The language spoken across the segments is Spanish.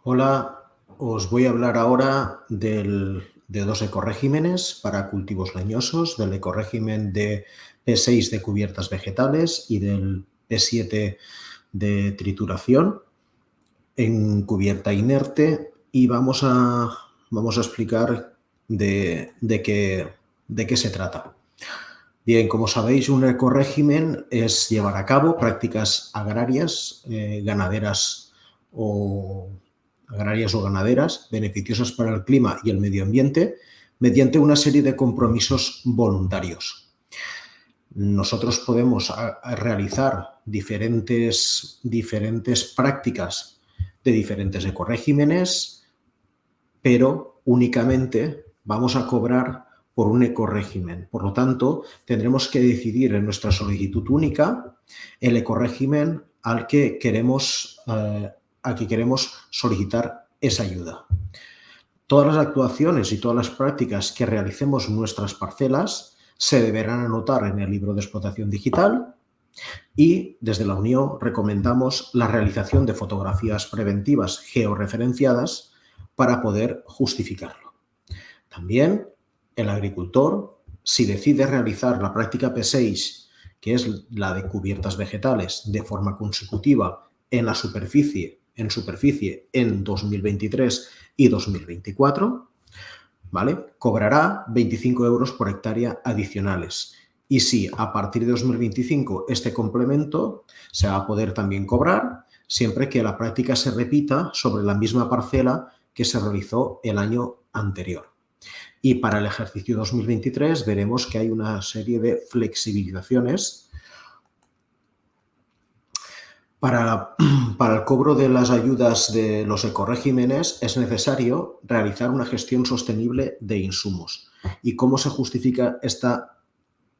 Hola, os voy a hablar ahora de dos ecoregímenes para cultivos leñosos, del ecorégimen de P6 de cubiertas vegetales y del P7 de trituración en cubierta inerte, y vamos a explicar de qué se trata. Bien, como sabéis, un ecorégimen es llevar a cabo prácticas agrarias, o ganaderas, beneficiosas para el clima y el medio ambiente, mediante una serie de compromisos voluntarios. Nosotros podemos realizar diferentes prácticas de diferentes ecoregímenes, pero únicamente vamos a cobrar por un ecorégimen. Por lo tanto, tendremos que decidir en nuestra solicitud única el ecorégimen al que queremos solicitar esa ayuda. Todas las actuaciones y todas las prácticas que realicemos en nuestras parcelas se deberán anotar en el libro de explotación digital, y desde la Unión recomendamos la realización de fotografías preventivas georreferenciadas para poder justificarlo. También el agricultor, si decide realizar la práctica P6, que es la de cubiertas vegetales, de forma consecutiva en superficie en 2023 y 2024, ¿vale?, cobrará 25 euros por hectárea adicionales. Y si a partir de 2025 este complemento se va a poder también cobrar siempre que la práctica se repita sobre la misma parcela que se realizó el año anterior. Y para el ejercicio 2023 veremos que hay una serie de flexibilizaciones. Para el cobro de las ayudas de los ecoregímenes es necesario realizar una gestión sostenible de insumos. ¿Y cómo se justifica esta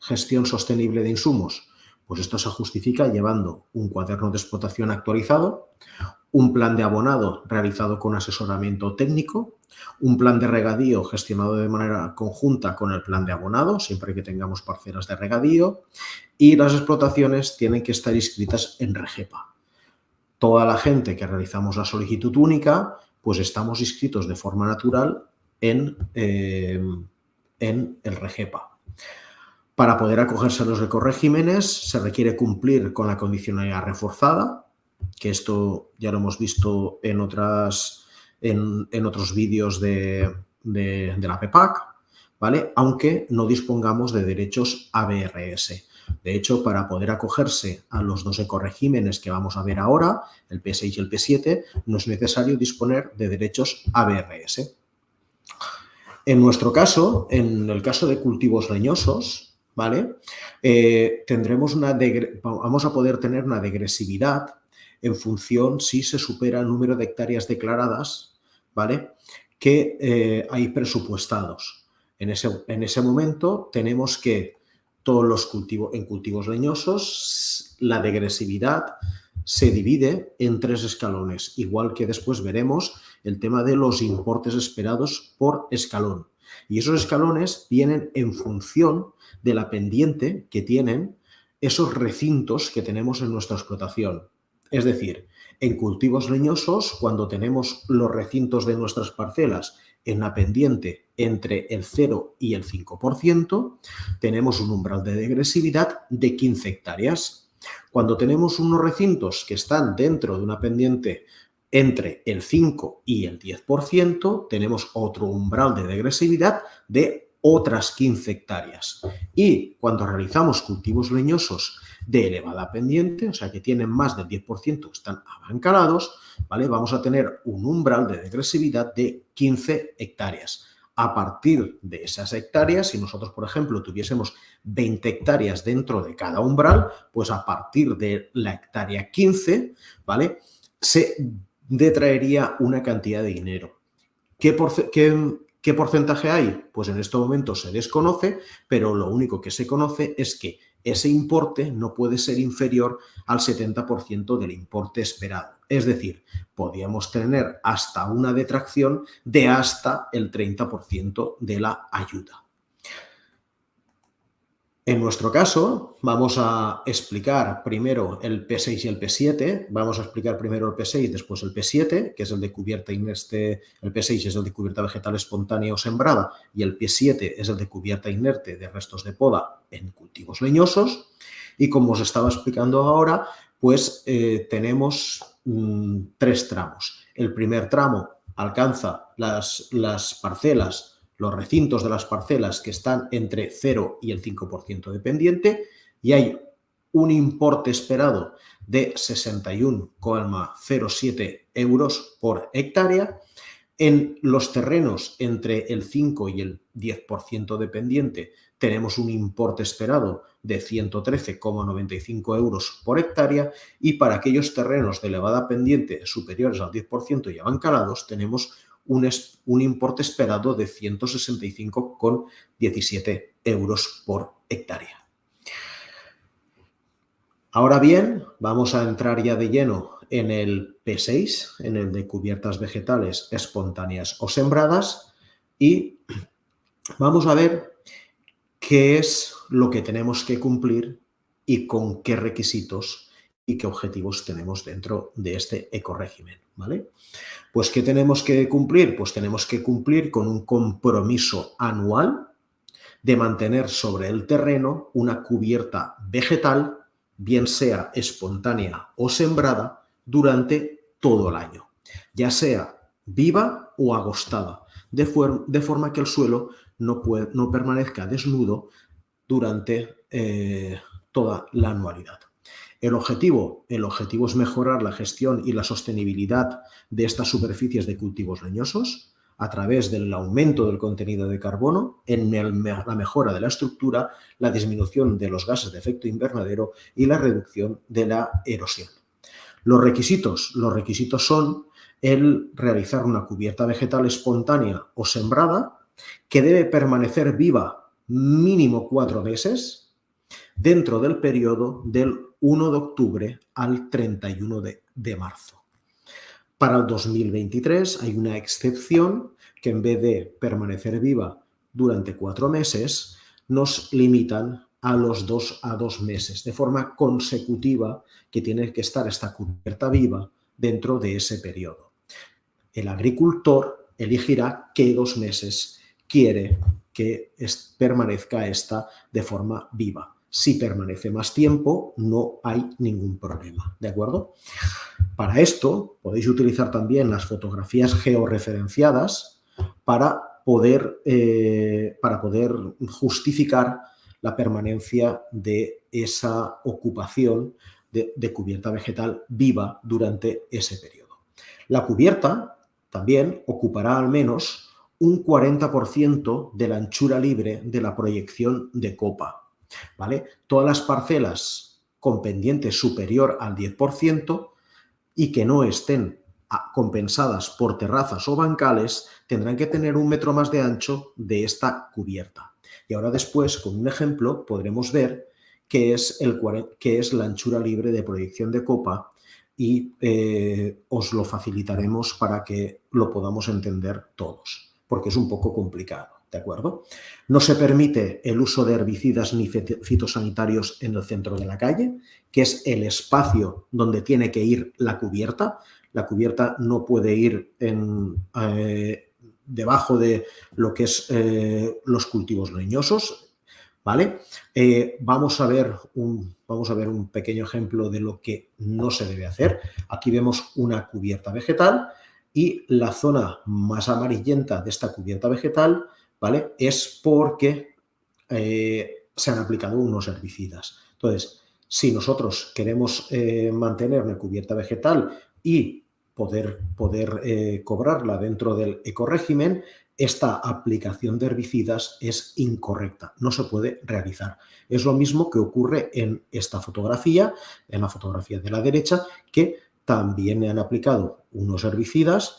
gestión sostenible de insumos? Pues esto se justifica llevando un cuaderno de explotación actualizado, un plan de abonado realizado con asesoramiento técnico, un plan de regadío gestionado de manera conjunta con el plan de abonado, siempre que tengamos parcelas de regadío, y las explotaciones tienen que estar inscritas en REGEPA. Toda la gente que realizamos la solicitud única, pues estamos inscritos de forma natural en el REGEPA. Para poder acogerse a los ecoregímenes se requiere cumplir con la condicionalidad reforzada, que esto ya lo hemos visto en otros vídeos de la PEPAC, ¿vale?, aunque no dispongamos de derechos ABRS. De hecho, para poder acogerse a los dos ecoregímenes que vamos a ver ahora, el P6 y el P7, no es necesario disponer de derechos ABRS. En nuestro caso, en el caso de cultivos leñosos, ¿vale?, vamos a poder tener una degresividad en función si se supera el número de hectáreas declaradas, ¿vale?, que hay presupuestados. En ese momento tenemos que en cultivos leñosos la degresividad se divide en 3 escalones, igual que después veremos el tema de los importes esperados por escalón. Y esos escalones vienen en función de la pendiente que tienen esos recintos que tenemos en nuestra explotación. Es decir, en cultivos leñosos, cuando tenemos los recintos de nuestras parcelas en la pendiente entre el 0 y el 5%, tenemos un umbral de degresividad de 15 hectáreas. Cuando tenemos unos recintos que están dentro de una pendiente entre el 5 y el 10%, tenemos otro umbral de degresividad de otras 15 hectáreas. Y cuando realizamos cultivos leñosos de elevada pendiente, o sea que tienen más del 10%, que están abancalados, ¿vale?, vamos a tener un umbral de degresividad de 15 hectáreas. A partir de esas hectáreas, si nosotros, por ejemplo, tuviésemos 20 hectáreas dentro de cada umbral, pues a partir de la hectárea 15, ¿vale?, se detraería una cantidad de dinero. ¿Qué porcentaje hay? Pues en este momento se desconoce, pero lo único que se conoce es que ese importe no puede ser inferior al 70% del importe esperado. Es decir, podríamos tener hasta una detracción de hasta el 30% de la ayuda. En nuestro caso, vamos a explicar primero el P6 y el P7. Vamos a explicar primero el P6, después el P7, que es el de cubierta inerte. El P6 es el de cubierta vegetal espontánea o sembrada y el P7 es el de cubierta inerte de restos de poda en cultivos leñosos. Y como os estaba explicando ahora, pues tenemos 3 tramos. El primer tramo alcanza las parcelas, los recintos de las parcelas que están entre 0 y el 5% de pendiente y hay un importe esperado de 61,07 euros por hectárea. En los terrenos entre el 5 y el 10% de pendiente tenemos un importe esperado de 113,95 euros por hectárea y para aquellos terrenos de elevada pendiente superiores al 10% y abancalados tenemos un importe esperado de 165,17 euros por hectárea. Ahora bien, vamos a entrar ya de lleno en el P6, en el de cubiertas vegetales espontáneas o sembradas, y vamos a ver qué es lo que tenemos que cumplir y con qué requisitos y qué objetivos tenemos dentro de este ecorégimen, ¿vale? Pues, ¿qué tenemos que cumplir? Pues tenemos que cumplir con un compromiso anual de mantener sobre el terreno una cubierta vegetal, bien sea espontánea o sembrada, durante todo el año, ya sea viva o agostada, de forma que el suelo no permanezca desnudo durante toda la anualidad. El objetivo es mejorar la gestión y la sostenibilidad de estas superficies de cultivos leñosos a través del aumento del contenido de carbono, en la mejora de la estructura, la disminución de los gases de efecto invernadero y la reducción de la erosión. Los requisitos son el realizar una cubierta vegetal espontánea o sembrada que debe permanecer viva mínimo 4 meses dentro del periodo del 1 de octubre al 31 de marzo. Para el 2023 hay una excepción que en vez de permanecer viva durante 4 meses, nos limitan a los 2 meses, de forma consecutiva que tiene que estar esta cubierta viva dentro de ese periodo. El agricultor elegirá qué 2 meses quiere que permanezca esta de forma viva. Si permanece más tiempo, no hay ningún problema, ¿de acuerdo? Para esto podéis utilizar también las fotografías georreferenciadas para poder justificar la permanencia de esa ocupación de cubierta vegetal viva durante ese periodo. La cubierta también ocupará al menos un 40% de la anchura libre de la proyección de copa, ¿vale? Todas las parcelas con pendiente superior al 10% y que no estén compensadas por terrazas o bancales tendrán que tener 1 metro más de ancho de esta cubierta. Y ahora después, con un ejemplo, podremos ver qué es la anchura libre de proyección de copa y os lo facilitaremos para que lo podamos entender todos, porque es un poco complicado, ¿de acuerdo? No se permite el uso de herbicidas ni fitosanitarios en el centro de la calle, que es el espacio donde tiene que ir la cubierta. La cubierta no puede ir debajo de lo que es los cultivos leñosos, ¿vale? Vamos a ver un pequeño ejemplo de lo que no se debe hacer. Aquí vemos una cubierta vegetal y la zona más amarillenta de esta cubierta vegetal, ¿vale?, es porque se han aplicado unos herbicidas. Entonces, si nosotros queremos mantener una cubierta vegetal y poder cobrarla dentro del ecorégimen, esta aplicación de herbicidas es incorrecta, no se puede realizar. Es lo mismo que ocurre en esta fotografía, en la fotografía de la derecha, que también han aplicado unos herbicidas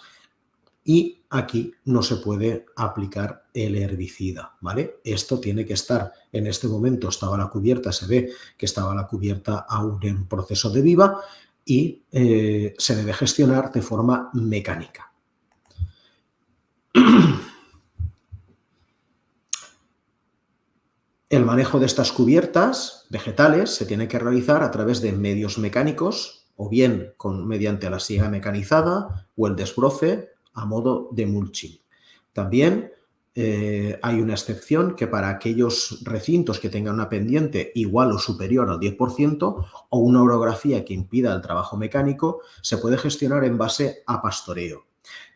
y aquí no se puede aplicar el herbicida, ¿vale? Esto tiene que estar, en este momento estaba la cubierta, se ve que estaba la cubierta aún en proceso de viva y se debe gestionar de forma mecánica. El manejo de estas cubiertas vegetales se tiene que realizar a través de medios mecánicos o bien mediante la siega mecanizada o el desbroce a modo de mulching. También hay una excepción que para aquellos recintos que tengan una pendiente igual o superior al 10% o una orografía que impida el trabajo mecánico, se puede gestionar en base a pastoreo.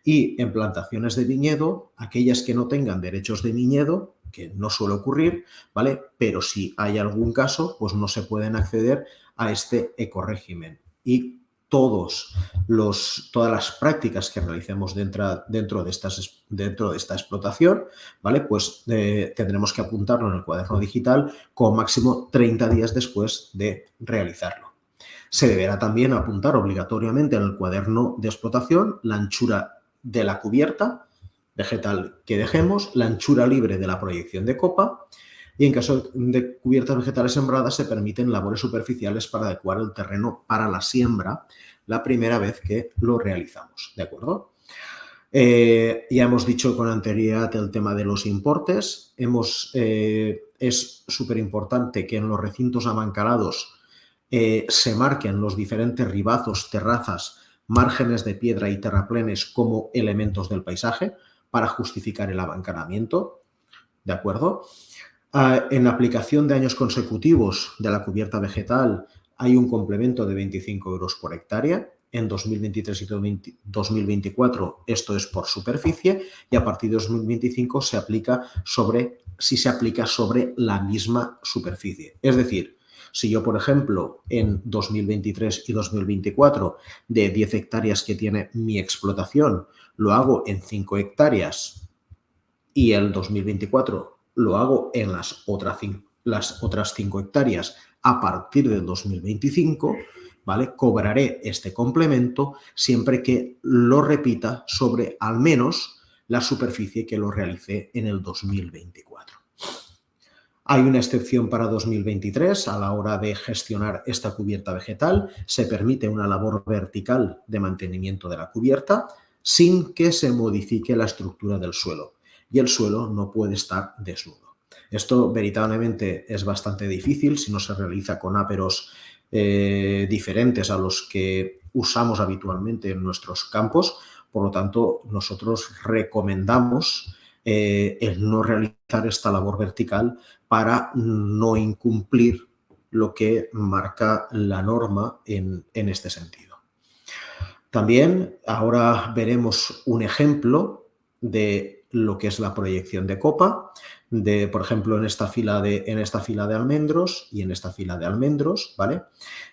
Y en plantaciones de viñedo, aquellas que no tengan derechos de viñedo, que no suele ocurrir, ¿vale? Pero si hay algún caso, pues no se pueden acceder a este ecorégimen. Y todas las prácticas que realicemos dentro de esta explotación, ¿vale? Pues tendremos que apuntarlo en el cuaderno digital con máximo 30 días después de realizarlo. Se deberá también apuntar obligatoriamente en el cuaderno de explotación la anchura de la cubierta vegetal que dejemos, la anchura libre de la proyección de copa y en caso de cubiertas vegetales sembradas se permiten labores superficiales para adecuar el terreno para la siembra la primera vez que lo realizamos, ¿de acuerdo? Ya hemos dicho con anterioridad el tema de los importes. Es súper importante que en los recintos amancalados se marquen los diferentes ribazos, terrazas, márgenes de piedra y terraplenes como elementos del paisaje para justificar el abancanamiento, ¿de acuerdo? En la aplicación de años consecutivos de la cubierta vegetal hay un complemento de 25 euros por hectárea. En 2023 y 2024 esto es por superficie y a partir de 2025 se aplica sobre la misma superficie. Es decir, si yo, por ejemplo, en 2023 y 2024 de 10 hectáreas que tiene mi explotación lo hago en 5 hectáreas y el 2024 lo hago en las otras 5 hectáreas a partir del 2025, ¿vale? Cobraré este complemento siempre que lo repita sobre al menos la superficie que lo realicé en el 2024. Hay una excepción para 2023 a la hora de gestionar esta cubierta vegetal. Se permite una labor vertical de mantenimiento de la cubierta sin que se modifique la estructura del suelo y el suelo no puede estar desnudo. Esto veritablemente es bastante difícil si no se realiza con áperos diferentes a los que usamos habitualmente en nuestros campos. Por lo tanto, nosotros recomendamos el no realizar esta labor vertical para no incumplir lo que marca la norma en este sentido. También ahora veremos un ejemplo de lo que es la proyección de copa, por ejemplo, en esta fila de almendros y en esta fila de almendros, ¿vale?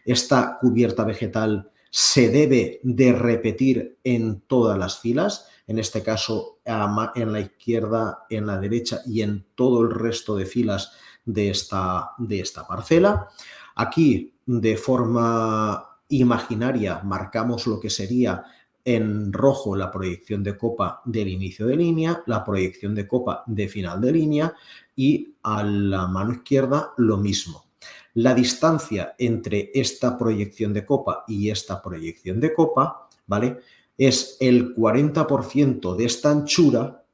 Esta cubierta vegetal se debe de repetir en todas las filas, en este caso en la izquierda, en la derecha y en todo el resto de filas de esta parcela. Aquí, de forma imaginaria, marcamos lo que sería en rojo la proyección de copa del inicio de línea, la proyección de copa de final de línea y a la mano izquierda lo mismo. La distancia entre esta proyección de copa y esta proyección de copa, ¿vale? Es el 40% de esta anchura,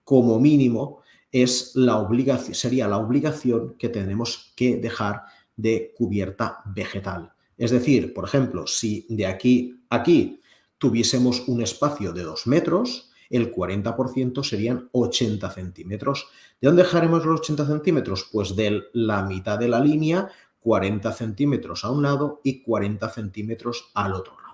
como mínimo, sería la obligación que tenemos que dejar de cubierta vegetal. Es decir, por ejemplo, si de aquí a aquí tuviésemos un espacio de 2 metros, el 40% serían 80 centímetros. ¿De dónde dejaremos los 80 centímetros? Pues de la mitad de la línea, 40 centímetros a un lado y 40 centímetros al otro lado.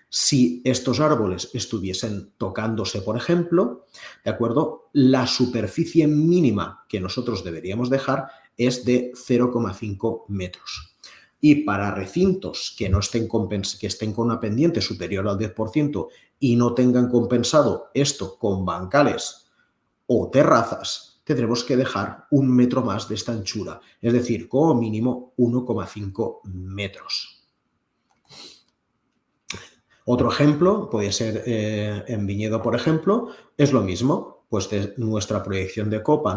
Si estos árboles estuviesen tocándose, por ejemplo, ¿de acuerdo? La superficie mínima que nosotros deberíamos dejar es de 0,5 metros. Y para recintos que estén con una pendiente superior al 10% y no tengan compensado esto con bancales o terrazas, tendremos que dejar 1 metro más de esta anchura, es decir, como mínimo 1,5 metros. Otro ejemplo puede ser en viñedo, por ejemplo, es lo mismo, pues de nuestra proyección de copa,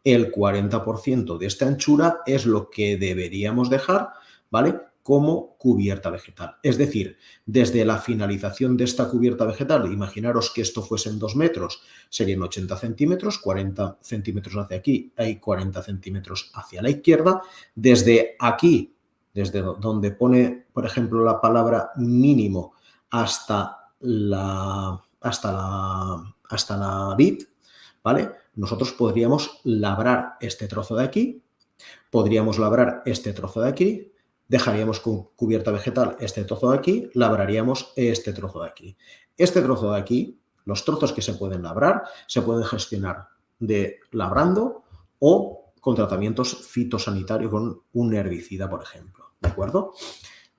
el 40% de esta anchura es lo que deberíamos dejar, ¿vale? como cubierta vegetal. Es decir, desde la finalización de esta cubierta vegetal, imaginaros que esto fuesen 2 metros, serían 80 centímetros, 40 centímetros hacia aquí, hay 40 centímetros hacia la izquierda. Desde aquí, desde donde pone, por ejemplo, la palabra mínimo hasta la vid, ¿vale? Nosotros podríamos labrar este trozo de aquí, podríamos labrar este trozo de aquí, dejaríamos con cubierta vegetal este trozo de aquí, labraríamos este trozo de aquí. Este trozo de aquí, los trozos que se pueden labrar, se pueden gestionar de labrando o con tratamientos fitosanitarios con un herbicida, por ejemplo, ¿de acuerdo?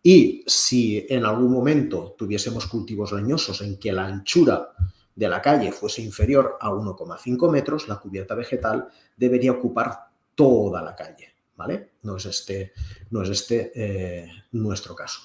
Y si en algún momento tuviésemos cultivos leñosos en que la anchura de la calle fuese inferior a 1,5 metros, la cubierta vegetal debería ocupar toda la calle, ¿vale? No es este nuestro caso.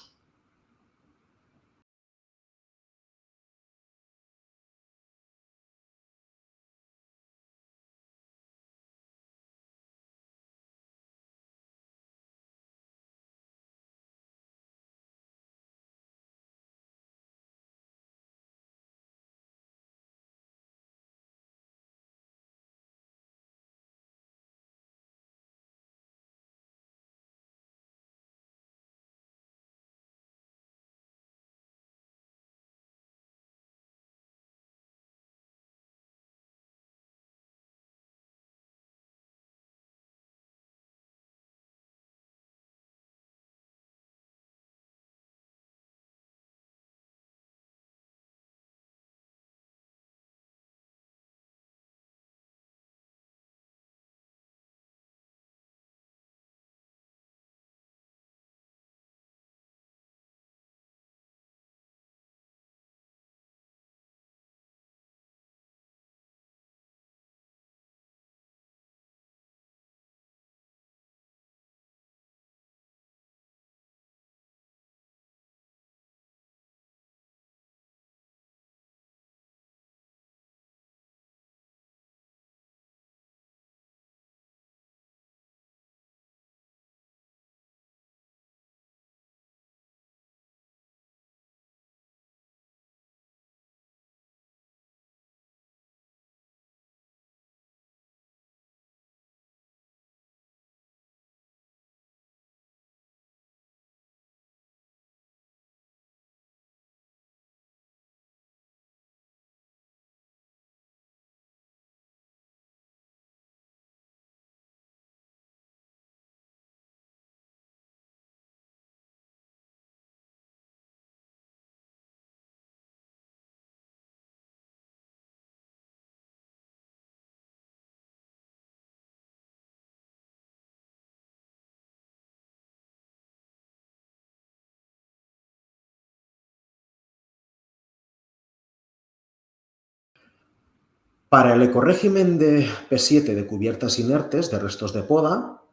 Para el ecorégimen de P7 de cubiertas inertes de restos de poda,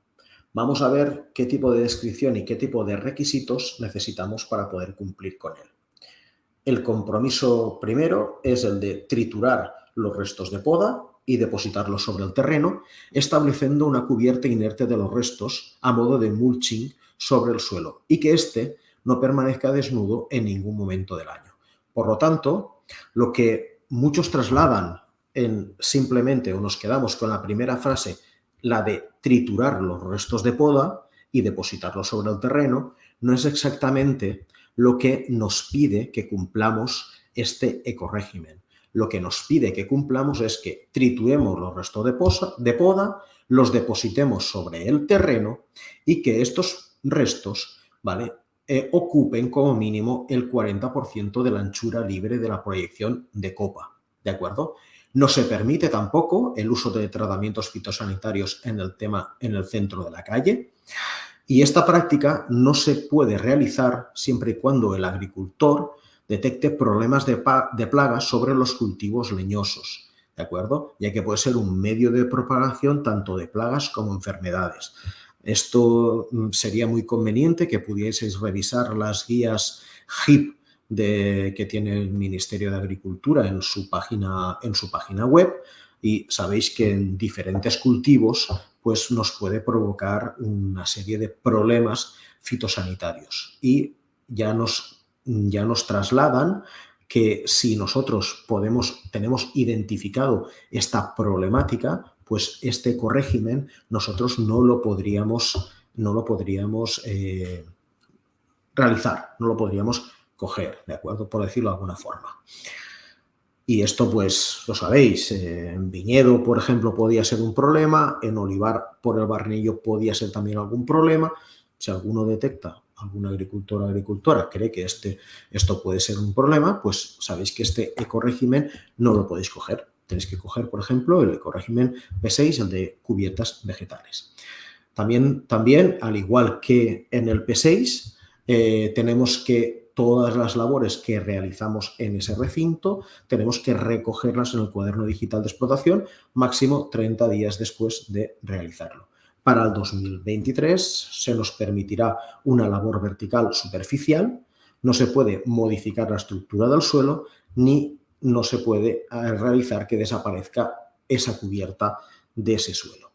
vamos a ver qué tipo de descripción y qué tipo de requisitos necesitamos para poder cumplir con él. El compromiso primero es el de triturar los restos de poda y depositarlos sobre el terreno, estableciendo una cubierta inerte de los restos a modo de mulching sobre el suelo y que éste no permanezca desnudo en ningún momento del año. Por lo tanto, lo que muchos trasladan en simplemente, o nos quedamos con la primera frase, la de triturar los restos de poda y depositarlos sobre el terreno, no es exactamente lo que nos pide que cumplamos este ecorégimen. Lo que nos pide que cumplamos es que trituremos los restos de poda, los depositemos sobre el terreno y que estos restos, ¿vale?, ocupen como mínimo el 40% de la anchura libre de la proyección de copa, ¿de acuerdo? No se permite tampoco el uso de tratamientos fitosanitarios en el centro de la calle. Y esta práctica no se puede realizar siempre y cuando el agricultor detecte problemas de plagas sobre los cultivos leñosos, ¿de acuerdo? Ya que puede ser un medio de propagación tanto de plagas como enfermedades. Esto sería muy conveniente que pudieseis revisar las guías HIP que tiene el Ministerio de Agricultura en su página web, y sabéis que en diferentes cultivos pues nos puede provocar una serie de problemas fitosanitarios y ya nos trasladan que si nosotros tenemos identificado esta problemática, pues este ecorégimen nosotros no lo podríamos realizar, no lo podríamos coger, ¿de acuerdo? Por decirlo de alguna forma. Y esto, pues, lo sabéis, en viñedo, por ejemplo, podía ser un problema, en olivar por el barnillo podía ser también algún problema. Si alguno detecta, algún agricultor o agricultora cree que esto puede ser un problema, pues sabéis que este ecorégimen no lo podéis coger. Tenéis que coger, por ejemplo, el ecorégimen P6, el de cubiertas vegetales. También, al igual que en el P6, tenemos que todas las labores que realizamos en ese recinto tenemos que recogerlas en el cuaderno digital de explotación máximo 30 días después de realizarlo. Para el 2023 se nos permitirá una labor vertical superficial, no se puede modificar la estructura del suelo ni no se puede realizar que desaparezca esa cubierta de ese suelo.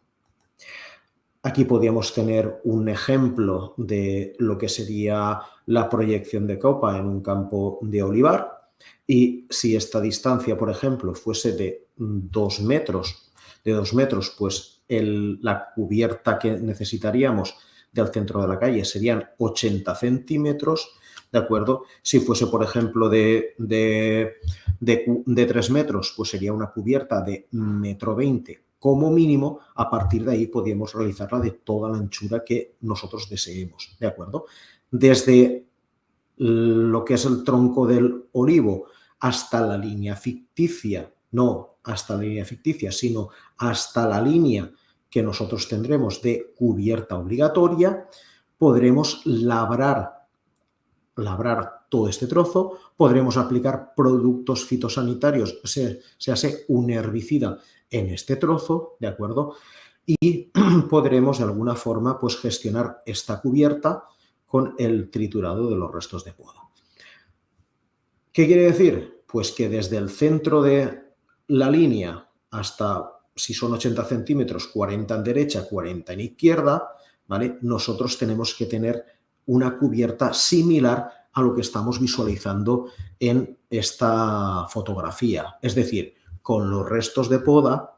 Aquí podríamos tener un ejemplo de lo que sería la proyección de copa en un campo de olivar y si esta distancia, por ejemplo, fuese de 2 metros, pues la cubierta que necesitaríamos del centro de la calle serían 80 centímetros, ¿de acuerdo? Si fuese, por ejemplo, de 3 metros, pues sería una cubierta de 1,20 m como mínimo. A partir de ahí podríamos realizarla de toda la anchura que nosotros deseemos, ¿de acuerdo? Desde lo que es el tronco del olivo hasta la línea ficticia, no hasta la línea ficticia, sino hasta la línea que nosotros tendremos de cubierta obligatoria, podremos labrar todo este trozo, podremos aplicar productos fitosanitarios, sea un herbicida en este trozo, ¿de acuerdo? Y podremos de alguna forma pues gestionar esta cubierta con el triturado de los restos de poda. ¿Qué quiere decir? Pues que desde el centro de la línea hasta, si son 80 centímetros, 40 en derecha, 40 en izquierda, ¿vale? Nosotros tenemos que tener una cubierta similar a lo que estamos visualizando en esta fotografía. Es decir, con los restos de poda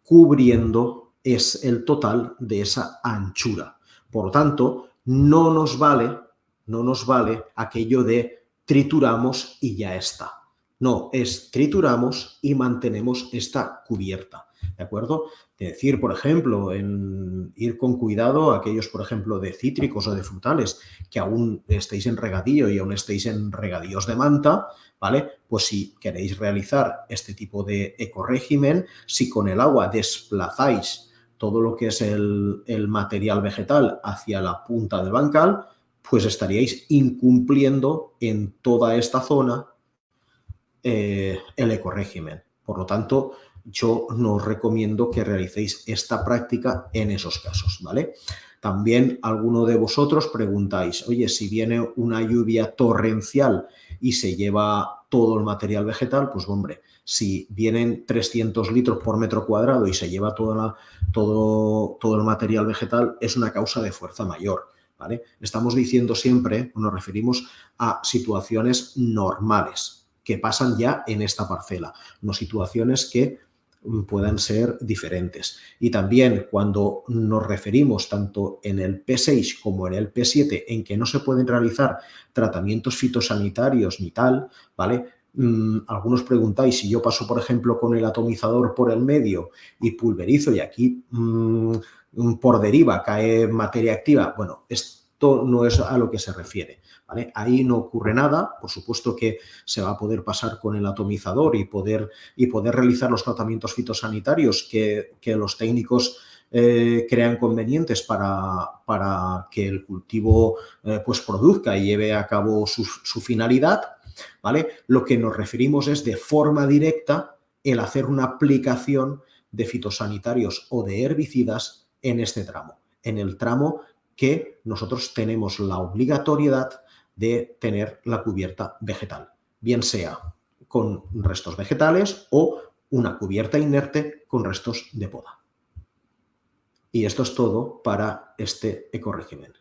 cubriendo es el total de esa anchura. Por lo tanto, no nos vale aquello de trituramos y ya está. No, es trituramos y mantenemos esta cubierta, ¿de acuerdo? Es decir, por ejemplo, en ir con cuidado a aquellos, por ejemplo, de cítricos o de frutales que aún estéis en regadío y aún estéis en regadíos de manta, ¿vale? Pues si queréis realizar este tipo de ecorégimen, si con el agua desplazáis todo lo que es el material vegetal hacia la punta del bancal, pues estaríais incumpliendo en toda esta zona el ecorégimen. Por lo tanto, yo no os recomiendo que realicéis esta práctica en esos casos, ¿vale? También alguno de vosotros preguntáis, oye, si viene una lluvia torrencial y se lleva todo el material vegetal, pues hombre, si vienen 300 litros por metro cuadrado y se lleva todo el material vegetal, es una causa de fuerza mayor, ¿vale? Estamos diciendo siempre, nos referimos a situaciones normales que pasan ya en esta parcela, no situaciones que puedan ser diferentes. Y también cuando nos referimos tanto en el P6 como en el P7 en que no se pueden realizar tratamientos fitosanitarios ni tal, ¿vale? Algunos preguntáis si yo paso, por ejemplo, con el atomizador por el medio y pulverizo y aquí por deriva cae materia activa. Bueno, esto no es a lo que se refiere, ¿vale? Ahí no ocurre nada. Por supuesto que se va a poder pasar con el atomizador y poder realizar los tratamientos fitosanitarios que los técnicos crean convenientes para que el cultivo pues produzca y lleve a cabo su finalidad, ¿vale? Lo que nos referimos es de forma directa el hacer una aplicación de fitosanitarios o de herbicidas en este tramo, en el tramo que nosotros tenemos la obligatoriedad de tener la cubierta vegetal, bien sea con restos vegetales o una cubierta inerte con restos de poda. Y esto es todo para este ecorégimen.